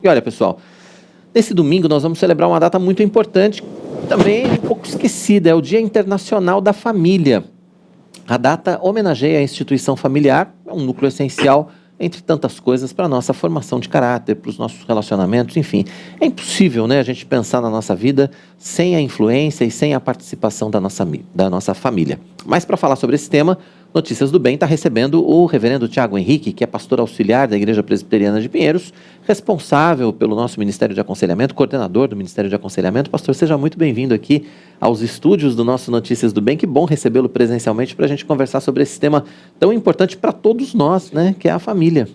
E olha, pessoal, nesse domingo nós vamos celebrar uma data muito importante, também um pouco esquecida, é o Dia Internacional da Família. A data homenageia a instituição familiar, é um núcleo essencial, entre tantas coisas, para a nossa formação de caráter, para os nossos relacionamentos, enfim. É impossível, né, a gente pensar na nossa vida sem a influência e sem a participação da nossa família. Mas para falar sobre esse tema, Notícias do Bem está recebendo o reverendo Tiago Henrique, que é pastor auxiliar da Igreja Presbiteriana de Pinheiros, responsável pelo nosso Ministério de Aconselhamento, coordenador do Ministério de Aconselhamento. Pastor, seja muito bem-vindo aqui aos estúdios do nosso Notícias do Bem. Que bom recebê-lo presencialmente para a gente conversar sobre esse tema tão importante para todos nós, né, que é a família.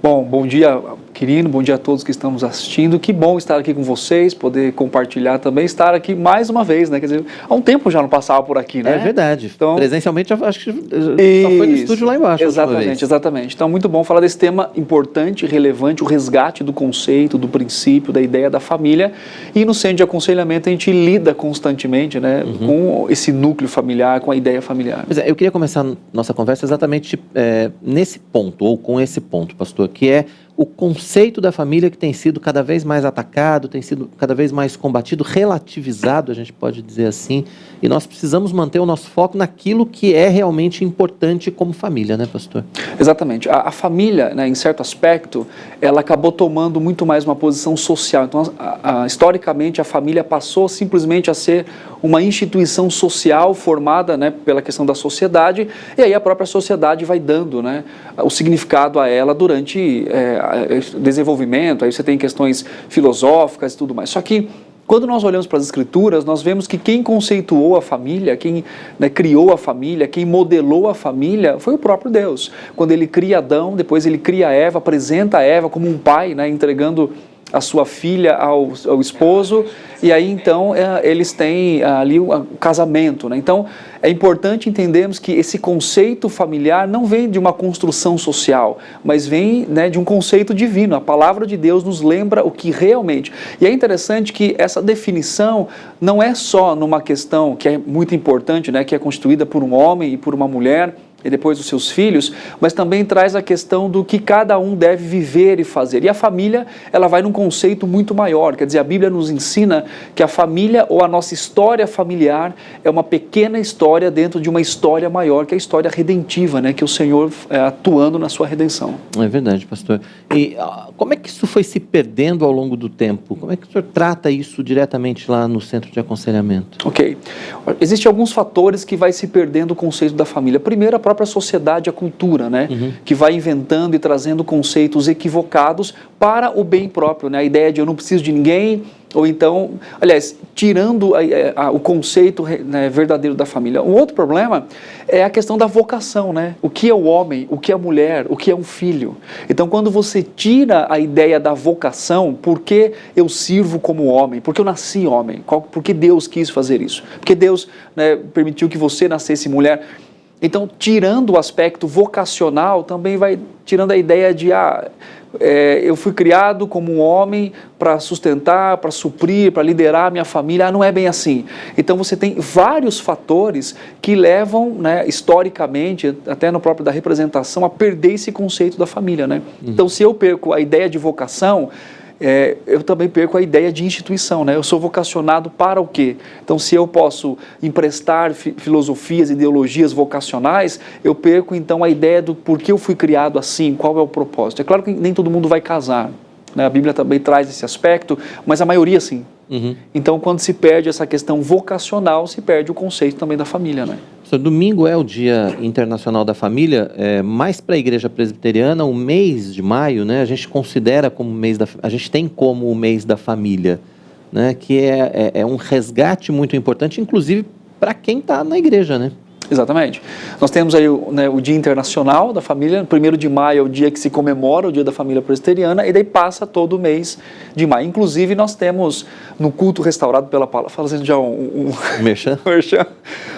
Bom dia, querido, bom dia a todos que estamos assistindo. Que bom estar aqui com vocês, poder compartilhar também, estar aqui mais uma vez, né? Quer dizer, há um tempo já não passava por aqui, né? É verdade. Então, presencialmente, acho que só foi no estúdio lá embaixo. Exatamente. Então, muito bom falar desse tema importante, relevante, o resgate do conceito, do princípio, da ideia da família. E no centro de aconselhamento a gente lida constantemente, né, com esse núcleo familiar, com a ideia familiar. Pois é, eu queria começar nossa conversa exatamente nesse ponto, ou com esse ponto, pastor, que é o conceito da família que tem sido cada vez mais atacado, tem sido cada vez mais combatido, relativizado, a gente pode dizer assim, e nós precisamos manter o nosso foco naquilo que é realmente importante como família, né, pastor? Exatamente. A família, né, em certo aspecto, ela acabou tomando muito mais uma posição social. Então, historicamente, a família passou simplesmente a ser uma instituição social formada, né, pela questão da sociedade, e aí a própria sociedade vai dando, né, o significado a ela durante desenvolvimento. Aí você tem questões filosóficas e tudo mais. Só que quando nós olhamos para as Escrituras, nós vemos que quem conceituou a família, quem, né, criou a família, quem modelou a família, foi o próprio Deus. Quando ele cria Adão, depois ele cria Eva, apresenta a Eva como um pai, né, entregando a sua filha ao esposo, e aí então eles têm ali o casamento, né? Então é importante entendermos que esse conceito familiar não vem de uma construção social, mas vem, né, de um conceito divino. A palavra de Deus nos lembra o que realmente... E é interessante que essa definição não é só numa questão que é muito importante, né, que é constituída por um homem e por uma mulher, e depois os seus filhos, mas também traz a questão do que cada um deve viver e fazer. E a família, ela vai num conceito muito maior, quer dizer, a Bíblia nos ensina que a família ou a nossa história familiar é uma pequena história dentro de uma história maior, que é a história redentiva, né, que o Senhor atuando na sua redenção. É verdade, pastor. E como é que isso foi se perdendo ao longo do tempo? Como é que o senhor trata isso diretamente lá no centro de aconselhamento? Ok. Existem alguns fatores que vai se perdendo o conceito da família. Primeiro, a própria sociedade, a cultura, né, que vai inventando e trazendo conceitos equivocados para o bem próprio, né, a ideia de eu não preciso de ninguém, ou então, aliás, tirando o conceito, né, verdadeiro da família. Um outro problema é a questão da vocação, né? O que é o homem, o que é a mulher, o que é um filho. Então, quando você tira a ideia da vocação, por que eu sirvo como homem? Porque eu nasci homem? Por que Deus quis fazer isso? Porque Deus, né, permitiu que você nascesse mulher? Então, tirando o aspecto vocacional, também vai tirando a ideia de, eu fui criado como um homem para sustentar, para suprir, para liderar a minha família. Não é bem assim. Então, você tem vários fatores que levam, né, historicamente, até no próprio da representação, a perder esse conceito da família, né? Então, se eu perco a ideia de vocação, eu também perco a ideia de instituição, né? Eu sou vocacionado para o quê? Então, se eu posso emprestar filosofias, ideologias vocacionais, eu perco então a ideia do porquê eu fui criado assim, qual é o propósito. É claro que nem todo mundo vai casar, né? A Bíblia também traz esse aspecto, mas a maioria sim. Então, quando se perde essa questão vocacional, se perde o conceito também da família, né? Domingo é o Dia Internacional da Família, mais para a Igreja Presbiteriana, o mês de maio, né, a gente considera como a gente tem como o mês da família, né, que é um resgate muito importante, inclusive para quem está na igreja, né? Exatamente. Nós temos aí, né, o Dia Internacional da Família. 1º de maio é o dia que se comemora o Dia da Família Presbiteriana, e daí passa todo o mês de maio. Inclusive, nós temos no culto restaurado pela palavra, fazendo já Merchan.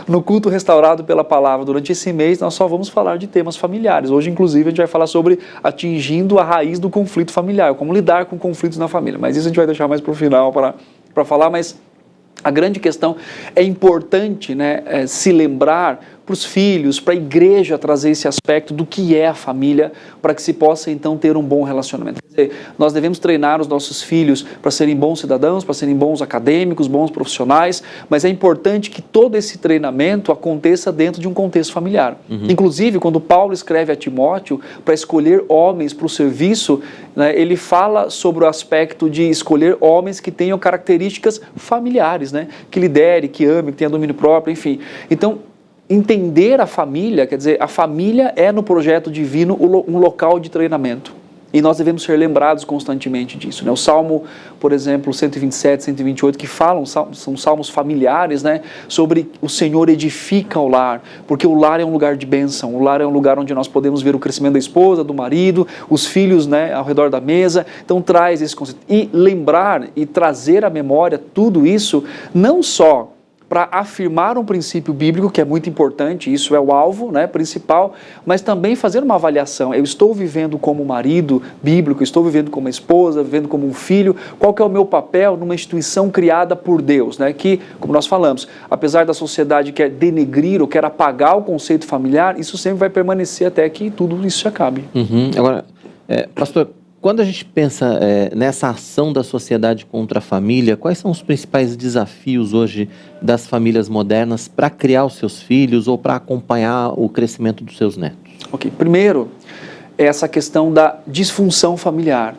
No culto restaurado pela palavra, durante esse mês, nós só vamos falar de temas familiares. Hoje, inclusive, a gente vai falar sobre atingindo a raiz do conflito familiar, como lidar com conflitos na família. Mas isso a gente vai deixar mais para o final para falar, mas a grande questão é importante, né, se lembrar os filhos, para a igreja trazer esse aspecto do que é a família, para que se possa então ter um bom relacionamento. Quer dizer, nós devemos treinar os nossos filhos para serem bons cidadãos, para serem bons acadêmicos, bons profissionais, mas é importante que todo esse treinamento aconteça dentro de um contexto familiar. Inclusive, quando Paulo escreve a Timóteo para escolher homens para o serviço, né, ele fala sobre o aspecto de escolher homens que tenham características familiares, né, que lidere, que ame, que tenha domínio próprio, enfim. Então, entender a família, quer dizer, a família é no projeto divino um local de treinamento. E nós devemos ser lembrados constantemente disso, né? O Salmo, por exemplo, 127, 128, que falam, são salmos familiares, né? Sobre o Senhor edifica o lar, porque o lar é um lugar de bênção, o lar é um lugar onde nós podemos ver o crescimento da esposa, do marido, os filhos, né, ao redor da mesa. Então traz esse conceito. E lembrar e trazer à memória tudo isso, não só para afirmar um princípio bíblico, que é muito importante, isso é o alvo, né, principal, mas também fazer uma avaliação. Eu estou vivendo como marido bíblico, estou vivendo como esposa, vivendo como um filho, qual que é o meu papel numa instituição criada por Deus, né, que, como nós falamos, apesar da sociedade quer denegrir ou quer apagar o conceito familiar, isso sempre vai permanecer até que tudo isso se acabe. Agora, pastor, quando a gente pensa nessa ação da sociedade contra a família, quais são os principais desafios hoje das famílias modernas para criar os seus filhos ou para acompanhar o crescimento dos seus netos? Ok, primeiro é essa questão da disfunção familiar.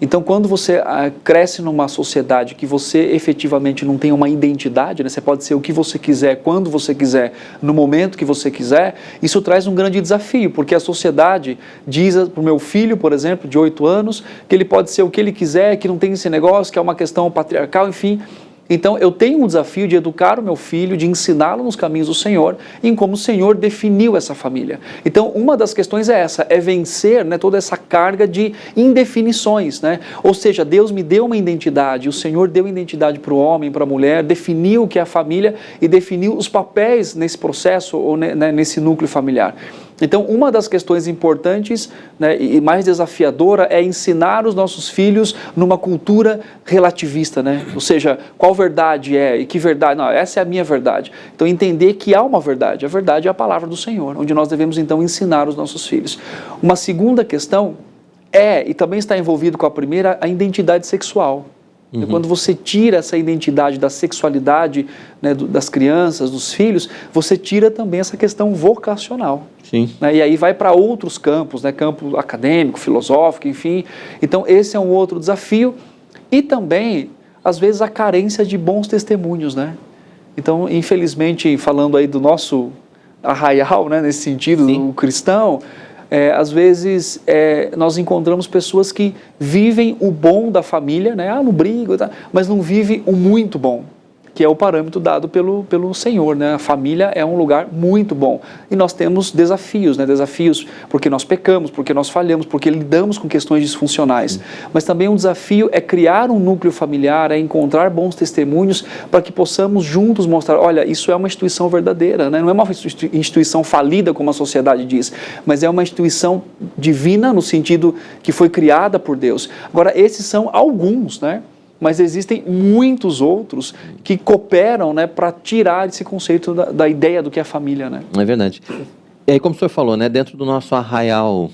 Então, quando você cresce numa sociedade que você efetivamente não tem uma identidade, né? Você pode ser o que você quiser, quando você quiser, no momento que você quiser, isso traz um grande desafio, porque a sociedade diz para o meu filho, por exemplo, de 8 anos, que ele pode ser o que ele quiser, que não tem esse negócio, que é uma questão patriarcal, enfim. Então, eu tenho um desafio de educar o meu filho, de ensiná-lo nos caminhos do Senhor, em como o Senhor definiu essa família. Então, uma das questões é essa, é vencer, né, toda essa carga de indefinições, né? Ou seja, Deus me deu uma identidade, o Senhor deu identidade para o homem, para a mulher, definiu o que é a família e definiu os papéis nesse processo, ou nesse núcleo familiar. Então, uma das questões importantes, né, e mais desafiadora é ensinar os nossos filhos numa cultura relativista, né? Ou seja, qual verdade é e que verdade... Não, essa é a minha verdade. Então, entender que há uma verdade. A verdade é a palavra do Senhor, onde nós devemos, então, ensinar os nossos filhos. Uma segunda questão e também está envolvido com a primeira, a identidade sexual. Quando você tira essa identidade da sexualidade, né, das crianças, dos filhos, você tira também essa questão vocacional. Sim. Né, e aí vai para outros campos, né, campo acadêmico, filosófico, enfim. Então, esse é um outro desafio. E também, às vezes, a carência de bons testemunhos, né? Então, infelizmente, falando aí do nosso arraial, né, nesse sentido, do cristão... às vezes nós encontramos pessoas que vivem o bom da família, né? Não brigo, tá? Mas não vivem o muito bom, que é o parâmetro dado pelo Senhor, né? A família é um lugar muito bom. E nós temos desafios, né? Desafios porque nós pecamos, porque nós falhamos, porque lidamos com questões disfuncionais. Mas também um desafio é criar um núcleo familiar, é encontrar bons testemunhos para que possamos juntos mostrar, olha, isso é uma instituição verdadeira, né? Não é uma instituição falida, como a sociedade diz, mas é uma instituição divina no sentido que foi criada por Deus. Agora, esses são alguns, né? Mas existem muitos outros que cooperam, né, para tirar esse conceito da ideia do que é família, né? É verdade. E aí, como o senhor falou, né, dentro do nosso arraial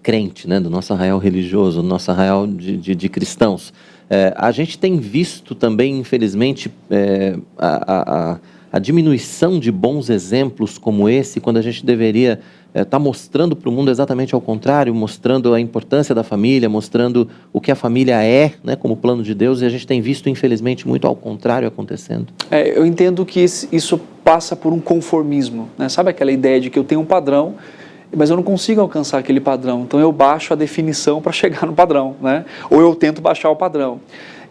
crente, né, do nosso arraial religioso, do nosso arraial de cristãos, a gente tem visto também, infelizmente, a diminuição de bons exemplos como esse, quando a gente deveria estar mostrando para o mundo exatamente ao contrário, mostrando a importância da família, mostrando o que a família é, né, como plano de Deus, e a gente tem visto, infelizmente, muito ao contrário acontecendo. Eu entendo que isso passa por um conformismo, né? Sabe aquela ideia de que eu tenho um padrão, mas eu não consigo alcançar aquele padrão, então eu baixo a definição para chegar no padrão, né? Ou eu tento baixar o padrão.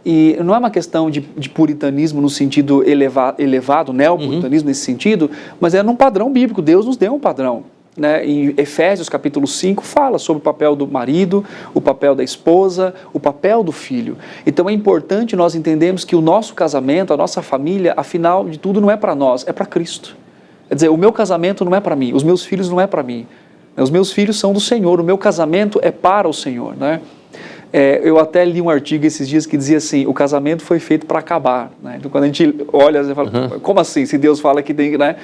E não é uma questão de puritanismo no sentido elevado, neopuritanismo nesse sentido, mas é num padrão bíblico. Deus nos deu um padrão, né? Em Efésios capítulo 5 fala sobre o papel do marido, o papel da esposa, o papel do filho. Então é importante nós entendermos que o nosso casamento, a nossa família, afinal de tudo não é para nós, é para Cristo. Quer dizer, o meu casamento não é para mim, os meus filhos não é para mim. Os meus filhos são do Senhor, o meu casamento é para o Senhor, né? Eu até li um artigo esses dias que dizia assim, o casamento foi feito para acabar, né? Então quando a gente olha, você fala, como assim, se Deus fala que tem, né?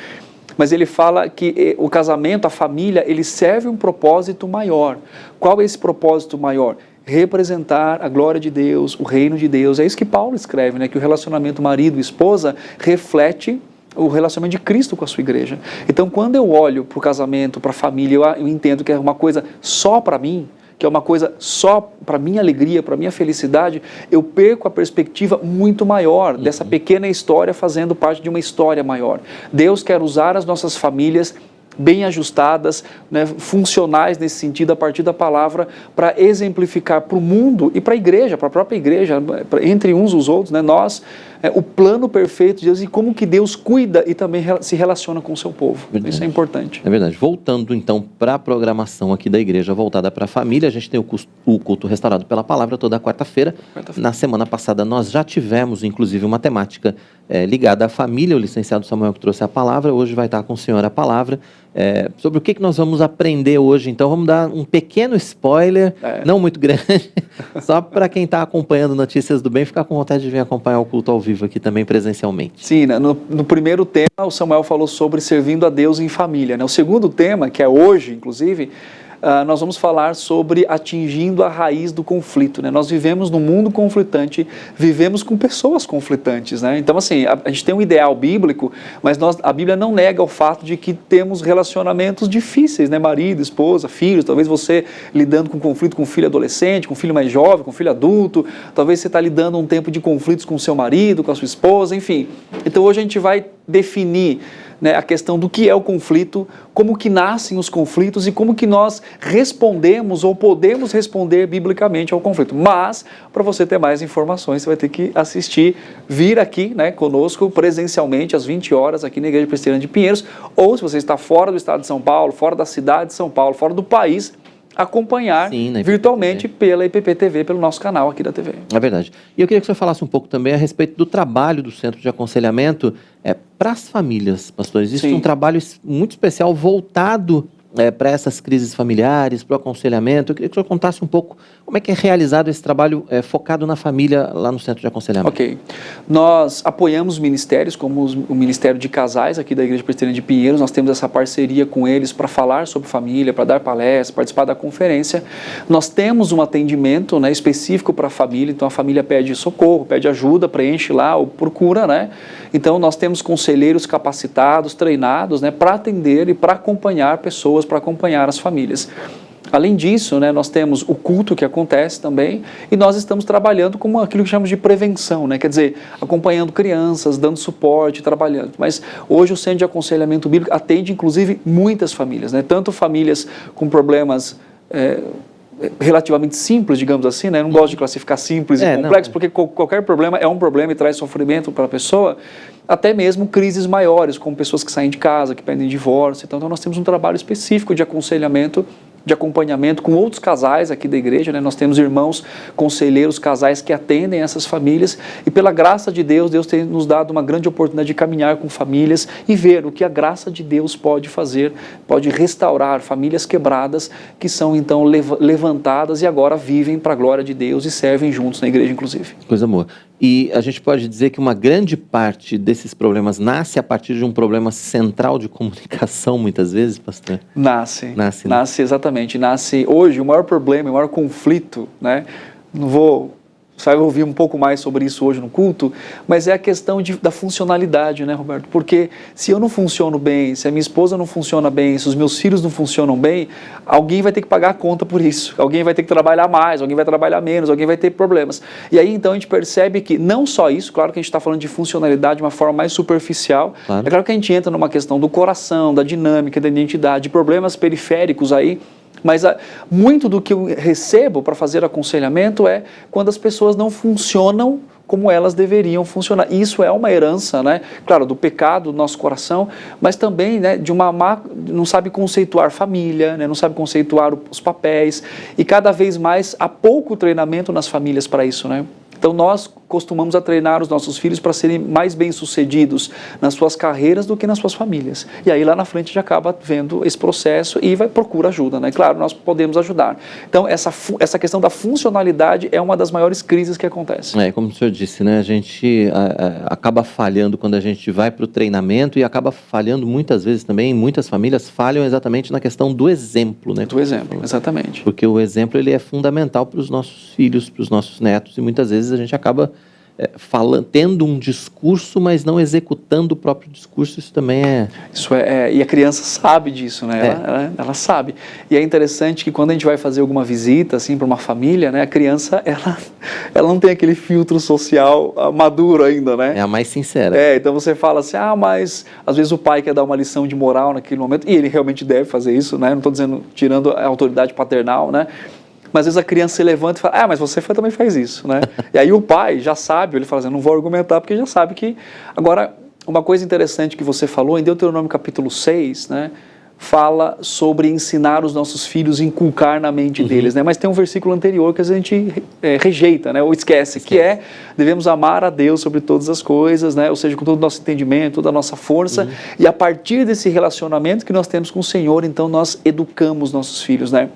mas ele fala que o casamento, a família, ele serve um propósito maior. Qual é esse propósito maior? Representar a glória de Deus, o reino de Deus. É isso que Paulo escreve, né? Que o relacionamento marido-esposa reflete o relacionamento de Cristo com a sua igreja. Então, quando eu olho para o casamento, para a família, eu entendo que é uma coisa só para mim, que é uma coisa só para minha alegria, para minha felicidade, eu perco a perspectiva muito maior dessa pequena história fazendo parte de uma história maior. Deus quer usar as nossas famílias bem ajustadas, né, funcionais nesse sentido, a partir da palavra, para exemplificar para o mundo e para a igreja, para a própria igreja, entre uns e os outros, né, nós, o plano perfeito de Deus e como que Deus cuida e também se relaciona com o seu povo. Verdade. Isso é importante. É verdade. Voltando então para a programação aqui da igreja voltada para a família, a gente tem o culto restaurado pela palavra toda quarta-feira. Na semana passada nós já tivemos inclusive uma temática ligada à família, o licenciado Samuel que trouxe a palavra, hoje vai estar com o senhor a palavra. Sobre o que nós vamos aprender hoje, então vamos dar um pequeno spoiler, não muito grande, só para quem está acompanhando Notícias do Bem ficar com vontade de vir acompanhar o culto ao vivo aqui também presencialmente. Sim, né? No primeiro tema o Samuel falou sobre servindo a Deus em família, né? O segundo tema, que é hoje inclusive, nós vamos falar sobre atingindo a raiz do conflito, né? Nós vivemos num mundo conflitante, vivemos com pessoas conflitantes, né? Então assim, a gente tem um ideal bíblico, mas a Bíblia não nega o fato de que temos relacionamentos difíceis, né? Marido, esposa, filhos, talvez você lidando com conflito com filho adolescente, com filho mais jovem, com filho adulto, talvez você está lidando um tempo de conflitos com seu marido, com a sua esposa, enfim. Então hoje a gente vai definir, né, a questão do que é o conflito, como que nascem os conflitos e como que nós respondemos ou podemos responder biblicamente ao conflito. Mas, para você ter mais informações, você vai ter que vir aqui, né, conosco presencialmente às 20 horas aqui na Igreja Presbiteriana de Pinheiros, ou se você está fora do estado de São Paulo, fora da cidade de São Paulo, fora do país, acompanhar virtualmente pela IPP-TV, pelo nosso canal aqui da TV. É verdade. E eu queria que você falasse um pouco também a respeito do trabalho do Centro de Aconselhamento para as famílias, pastor. Existe um trabalho muito especial voltado para essas crises familiares, para o aconselhamento. Eu queria que o senhor contasse um pouco como é que é realizado esse trabalho focado na família lá no Centro de Aconselhamento. Ok. Nós apoiamos ministérios, como o Ministério de Casais aqui da Igreja Presbiteriana de Pinheiros. Nós temos essa parceria com eles para falar sobre família, para dar palestras, participar da conferência. Nós temos um atendimento, né, específico para a família, então a família pede socorro, pede ajuda, preenche lá ou procura, né? Então nós temos conselheiros capacitados, treinados, né, para atender e para acompanhar pessoas, para acompanhar as famílias. Além disso, né, nós temos o culto que acontece também e nós estamos trabalhando com aquilo que chamamos de prevenção, né, quer dizer, acompanhando crianças, dando suporte, trabalhando. Mas hoje o Centro de Aconselhamento Bíblico atende inclusive muitas famílias, né, tanto famílias com problemas relativamente simples, digamos assim, né? Eu não gosto de classificar simples e complexo, porque qualquer problema é um problema e traz sofrimento para a pessoa, até mesmo crises maiores, como pessoas que saem de casa, que pedem divórcio. Então nós temos um trabalho específico de aconselhamento, de acompanhamento com outros casais aqui da igreja, né? Nós temos irmãos, conselheiros, casais que atendem essas famílias e pela graça de Deus, Deus tem nos dado uma grande oportunidade de caminhar com famílias e ver o que a graça de Deus pode fazer, pode restaurar famílias quebradas que são então levantadas e agora vivem para a glória de Deus e servem juntos na igreja inclusive. Coisa boa. E a gente pode dizer que uma grande parte desses problemas nasce a partir de um problema central de comunicação, muitas vezes, pastor? Nasce, né? Exatamente. Nasce hoje o maior problema, o maior conflito, né? Você vai ouvir um pouco mais sobre isso hoje no culto, mas é a questão da funcionalidade, né, Roberto? Porque se eu não funciono bem, se a minha esposa não funciona bem, se os meus filhos não funcionam bem, alguém vai ter que pagar a conta por isso, alguém vai ter que trabalhar mais, alguém vai trabalhar menos, alguém vai ter problemas. E aí então a gente percebe que não só isso, claro que a gente está falando de funcionalidade de uma forma mais superficial, claro. É claro que a gente entra numa questão do coração, da dinâmica, da identidade, de problemas periféricos aí, mas muito do que eu recebo para fazer aconselhamento é quando as pessoas não funcionam como elas deveriam funcionar. Isso é uma herança, né? Claro, do pecado do nosso coração, mas também, né, não sabe conceituar família, né? Não sabe conceituar os papéis e cada vez mais há pouco treinamento nas famílias para isso, né? Então nós, costumamos a treinar os nossos filhos para serem mais bem-sucedidos nas suas carreiras do que nas suas famílias. E aí lá na frente a gente acaba vendo esse processo e procura ajuda, né? Claro, nós podemos ajudar. Então, essa questão da funcionalidade é uma das maiores crises que acontece. Como o senhor disse, né? A gente acaba falhando quando a gente vai para o treinamento e acaba falhando muitas vezes também, muitas famílias falham exatamente na questão do exemplo, né? Do exemplo, exatamente. Porque o exemplo ele é fundamental para os nossos filhos, para os nossos netos, e muitas vezes a gente acaba tendo um discurso, mas não executando o próprio discurso. Isso também e a criança sabe disso, né? Ela sabe. E é interessante que quando a gente vai fazer alguma visita assim para uma família, né, a criança ela não tem aquele filtro social maduro ainda, né? É a mais sincera. Então você fala assim, mas às vezes o pai quer dar uma lição de moral naquele momento, e ele realmente deve fazer isso, né? Não estou dizendo tirando a autoridade paternal, né? Mas às vezes a criança se levanta e fala, mas você também faz isso, né? E aí o pai já sabe, ele fala assim, não vou argumentar porque já sabe que... Agora, uma coisa interessante que você falou, em Deuteronômio capítulo 6, né? Fala sobre ensinar os nossos filhos, inculcar na mente deles, né? Mas tem um versículo anterior que a gente rejeita, né? Ou esquece, que devemos amar a Deus sobre todas as coisas, né? Ou seja, com todo o nosso entendimento, toda a nossa força, e a partir desse relacionamento que nós temos com o Senhor, então nós educamos nossos filhos, né?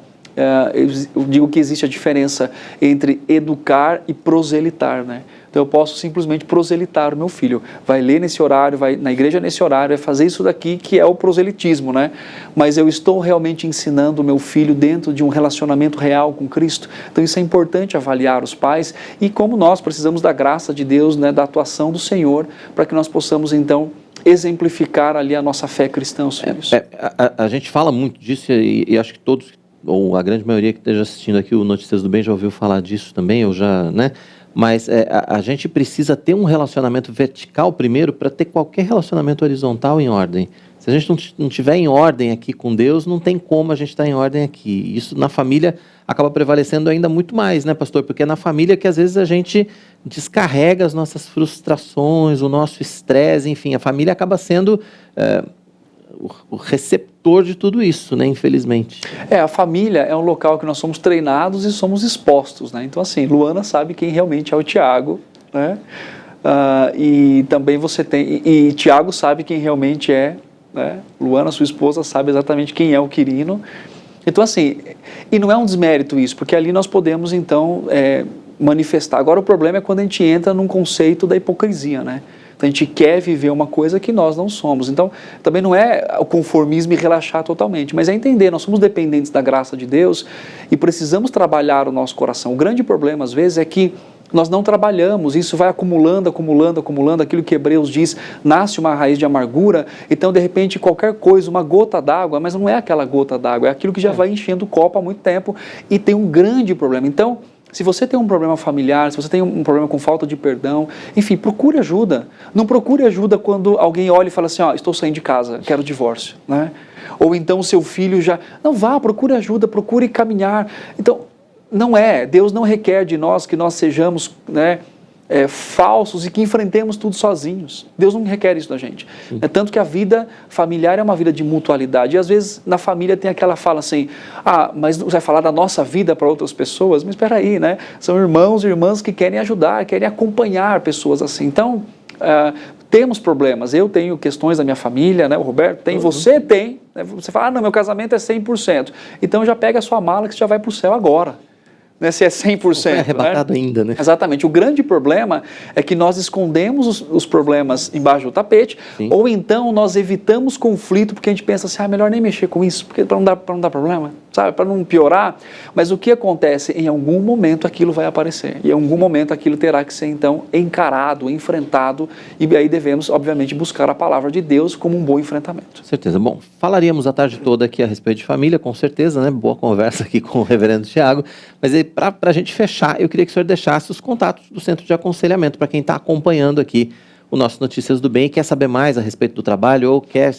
Eu digo que existe a diferença entre educar e proselitar, né? Então eu posso simplesmente proselitar o meu filho, vai ler nesse horário, vai na igreja nesse horário, vai fazer isso daqui que é o proselitismo, né? Mas eu estou realmente ensinando o meu filho dentro de um relacionamento real com Cristo. Então isso é importante avaliar os pais e como nós precisamos da graça de Deus, né, da atuação do Senhor, para que nós possamos então exemplificar ali a nossa fé cristã aos filhos. A gente fala muito disso e acho que todos, ou a grande maioria que esteja assistindo aqui o Notícias do Bem já ouviu falar disso também, ou já, né? Mas a gente precisa ter um relacionamento vertical primeiro para ter qualquer relacionamento horizontal em ordem. Se a gente não tiver em ordem aqui com Deus, não tem como a gente estar em ordem aqui. Isso na família acaba prevalecendo ainda muito mais, né, pastor? Porque é na família que às vezes a gente descarrega as nossas frustrações, o nosso estresse, enfim, a família acaba sendo o receptor de tudo isso, né, infelizmente. A família é um local que nós somos treinados e somos expostos, né? Então, assim, Luana sabe quem realmente é o Tiago, né? E também você tem... E Tiago sabe quem realmente é, né? Luana, sua esposa, sabe exatamente quem é o Quirino. Então, assim, e não é um desmérito isso, porque ali nós podemos, então, manifestar. Agora, o problema é quando a gente entra num conceito da hipocrisia, né? A gente quer viver uma coisa que nós não somos. Então, também não é o conformismo e relaxar totalmente, mas é entender, nós somos dependentes da graça de Deus e precisamos trabalhar o nosso coração. O grande problema, às vezes, é que nós não trabalhamos, isso vai acumulando, aquilo que Hebreus diz, nasce uma raiz de amargura, então, de repente, qualquer coisa, uma gota d'água, mas não é aquela gota d'água, é aquilo que já vai enchendo o copo há muito tempo e tem um grande problema. Então, se você tem um problema familiar, se você tem um problema com falta de perdão, enfim, procure ajuda. Não procure ajuda quando alguém olha e fala assim, estou saindo de casa, quero divórcio, né? Ou então o seu filho já... Não, procure ajuda, procure caminhar. Então, Deus não requer de nós que nós sejamos, né, falsos e que enfrentemos tudo sozinhos. Deus não requer isso da gente. É tanto que a vida familiar é uma vida de mutualidade. E às vezes na família tem aquela fala assim, mas você vai falar da nossa vida para outras pessoas? Mas espera aí, né? São irmãos e irmãs que querem ajudar, querem acompanhar pessoas assim. Então, temos problemas. Eu tenho questões da minha família, né? O Roberto tem, você tem. Né? Você fala, não, meu casamento é 100%. Então já pega a sua mala que você já vai para o céu agora. Né, se é 100%. É arrebatado, né? Ainda, né? Exatamente. O grande problema é que nós escondemos os problemas embaixo do tapete. Sim. Ou então nós evitamos conflito porque a gente pensa assim, melhor nem mexer com isso, porque para não dar problema, sabe? Para não piorar. Mas o que acontece? Em algum momento aquilo vai aparecer. E em algum momento aquilo terá que ser, então, encarado, enfrentado. E aí devemos, obviamente, buscar a palavra de Deus como um bom enfrentamento. Certeza. Bom, falaríamos a tarde toda aqui a respeito de família, com certeza, né? Boa conversa aqui com o reverendo Tiago. Mas aí, para a gente fechar, eu queria que o senhor deixasse os contatos do Centro de Aconselhamento para quem está acompanhando aqui o nosso Notícias do Bem e quer saber mais a respeito do trabalho ou quer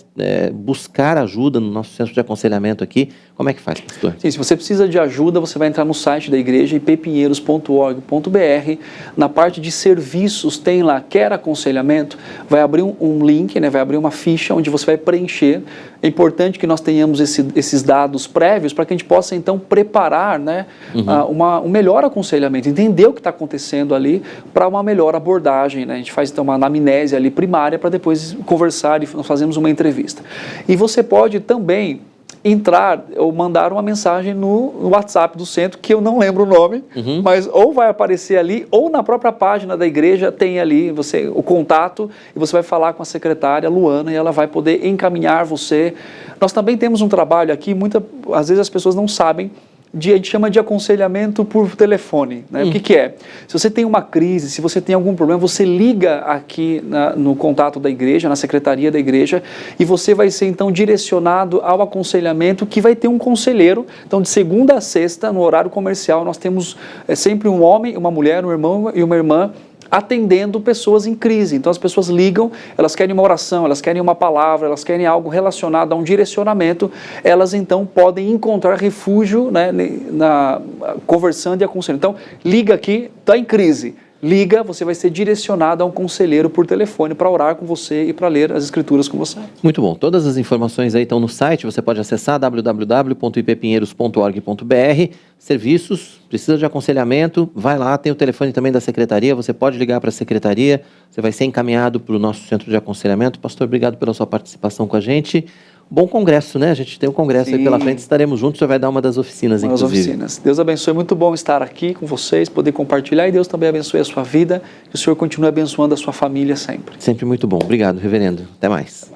buscar ajuda no nosso centro de aconselhamento aqui, como é que faz, pastor? Sim, se você precisa de ajuda, você vai entrar no site da igreja, ippinheiros.org.br. Na parte de serviços tem lá, quer aconselhamento, vai abrir um link, né, vai abrir uma ficha onde você vai preencher. É importante que nós tenhamos esses dados prévios para que a gente possa então preparar, né, um melhor aconselhamento, entender o que está acontecendo ali para uma melhor abordagem, né? A gente faz então uma anamnese ali primária para depois conversar e nós fazemos uma entrevista. E você pode também entrar ou mandar uma mensagem no WhatsApp do centro, que eu não lembro o nome, mas ou vai aparecer ali, ou na própria página da igreja tem ali o contato, e você vai falar com a secretária Luana, e ela vai poder encaminhar você. Nós também temos um trabalho aqui, às vezes as pessoas não sabem, a gente chama de aconselhamento por telefone, né? O que é? Se você tem uma crise, se você tem algum problema, você liga aqui no contato da igreja, na secretaria da igreja, e você vai ser então direcionado ao aconselhamento, que vai ter um conselheiro. Então, de segunda a sexta, no horário comercial, nós temos sempre um homem, uma mulher, um irmão e uma irmã, atendendo pessoas em crise. Então as pessoas ligam, elas querem uma oração, elas querem uma palavra, elas querem algo relacionado a um direcionamento, elas então podem encontrar refúgio, né, conversando e aconselhando. Então liga aqui, está em crise, liga, você vai ser direcionado a um conselheiro por telefone para orar com você e para ler as escrituras com você. Muito bom, todas as informações aí estão no site, você pode acessar www.ippinheiros.org.br. Serviços, precisa de aconselhamento, vai lá, tem o telefone também da secretaria, você pode ligar para a secretaria, você vai ser encaminhado para o nosso centro de aconselhamento. Pastor, obrigado pela sua participação com a gente. Bom congresso, né? A gente tem um congresso Sim. aí pela frente, estaremos juntos, você vai dar uma das oficinas, inclusive. Oficinas. Deus abençoe, muito bom estar aqui com vocês, poder compartilhar, e Deus também abençoe a sua vida, que o Senhor continue abençoando a sua família sempre. Sempre muito bom. Obrigado, reverendo. Até mais.